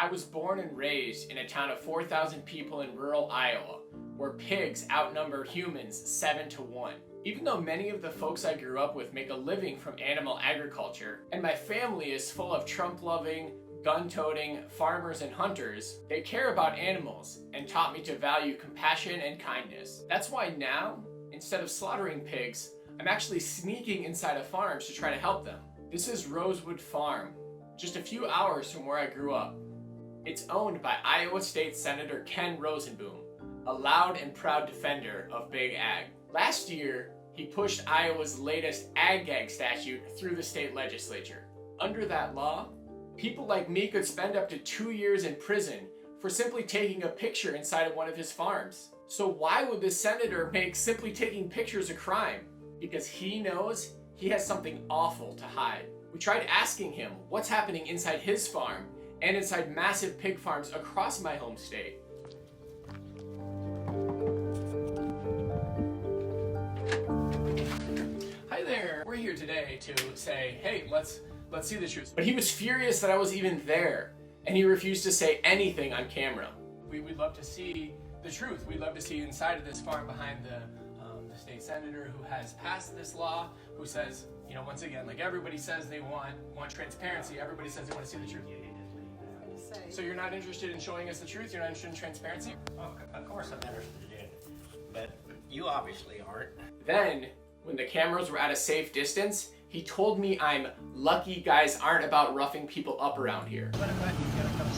I was born and raised in a town of 4,000 people in rural Iowa, where pigs outnumber humans 7 to 1. Even though many of the folks I grew up with make a living from animal agriculture, and my family is full of Trump-loving, gun-toting farmers and hunters, they care about animals and taught me to value compassion and kindness. That's why now, instead of slaughtering pigs, I'm actually sneaking inside of farms to try to help them. This is Rosewood Farm, just a few hours from where I grew up. It's owned by Iowa State Senator Ken Rozenboom, a loud and proud defender of big ag. Last year, he pushed Iowa's latest ag-gag statute through the state legislature. Under that law, people like me could spend up to 2 years in prison for simply taking a picture inside of one of his farms. So why would this senator make simply taking pictures a crime? Because he knows he has something awful to hide. We tried asking him what's happening inside his farm and inside massive pig farms across my home state. Hi there, we're here today to say, hey, let's see the truth. But he was furious that I was even there, and he refused to say anything on camera. We'd love to see the truth. We'd love to see inside of this farm behind the state senator who has passed this law, who says, you know, once again, like everybody says they want transparency, everybody says they want to see the truth. So you're not interested in showing us the truth? You're not interested in transparency? Oh, of course I'm interested in, but you obviously aren't. Then, when the cameras were at a safe distance, he told me I'm lucky guys aren't about roughing people up around here. What about you get a couple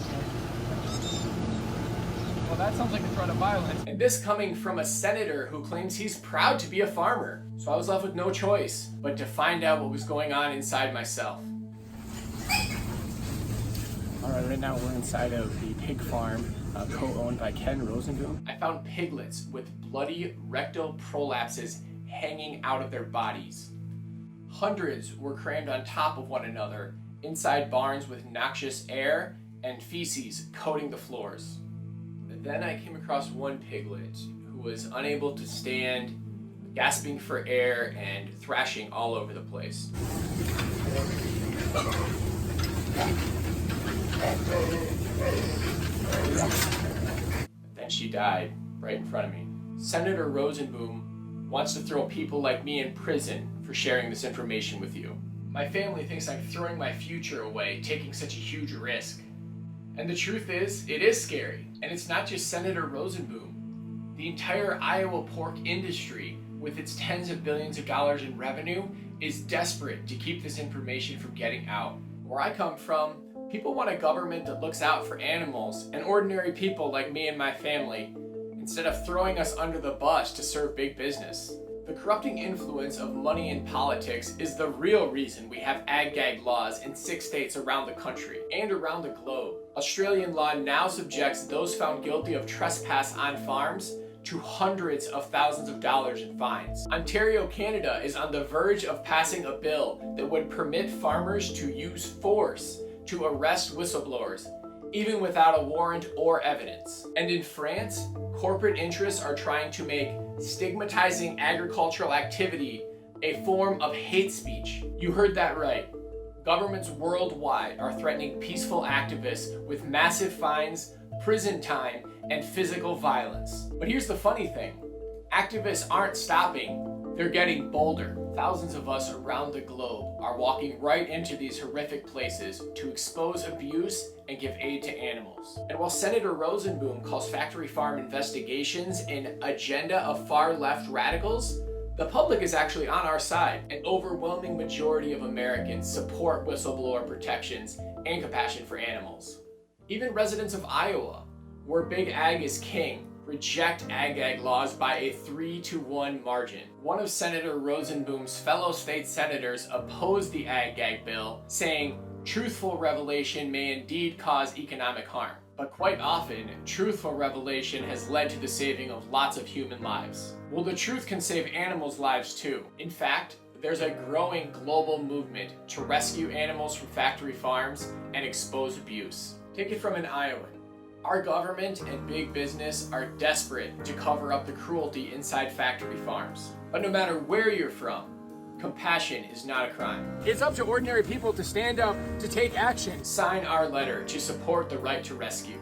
Well, that sounds like a threat of violence. And this coming from a senator who claims he's proud to be a farmer. So I was left with no choice but to find out what was going on inside myself. All right now we're inside of the pig farm co-owned by Ken Rozenboom. I found piglets with bloody rectal prolapses hanging out of their bodies. Hundreds were crammed on top of one another inside barns with noxious air and feces coating the floors. Then I came across one piglet who was unable to stand, gasping for air and thrashing all over the place. Then she died right in front of me. Senator Rozenboom wants to throw people like me in prison for sharing this information with you. My family thinks I'm throwing my future away, taking such a huge risk. And the truth is, it is scary. And it's not just Senator Rozenboom. The entire Iowa pork industry, with its tens of billions of dollars in revenue, is desperate to keep this information from getting out. Where I come from, people want a government that looks out for animals and ordinary people like me and my family, instead of throwing us under the bus to serve big business. The corrupting influence of money in politics is the real reason we have ag-gag laws in 6 states around the country and around the globe. Australian law now subjects those found guilty of trespass on farms to hundreds of thousands of dollars in fines. Ontario, Canada is on the verge of passing a bill that would permit farmers to use force to arrest whistleblowers, even without a warrant or evidence. And in France, corporate interests are trying to make stigmatizing agricultural activity a form of hate speech. You heard that right. Governments worldwide are threatening peaceful activists with massive fines, prison time, and physical violence. But here's the funny thing. Activists aren't stopping, they're getting bolder. Thousands of us around the globe are walking right into these horrific places to expose abuse and give aid to animals. And while Senator Rozenboom calls factory farm investigations an agenda of far-left radicals, the public is actually on our side. An overwhelming majority of Americans support whistleblower protections and compassion for animals. Even residents of Iowa, where big ag is king, reject ag-gag laws by a 3-to-1 margin. One of Senator Rozenboom's fellow state senators opposed the ag-gag bill, saying truthful revelation may indeed cause economic harm. But quite often, truthful revelation has led to the saving of lots of human lives. Well, the truth can save animals' lives too. In fact, there's a growing global movement to rescue animals from factory farms and expose abuse. Take it from an Iowan. Our government and big business are desperate to cover up the cruelty inside factory farms. But no matter where you're from, Compassion is not a crime. It's up to ordinary people to stand up, to take action. Sign our letter to support the right to rescue.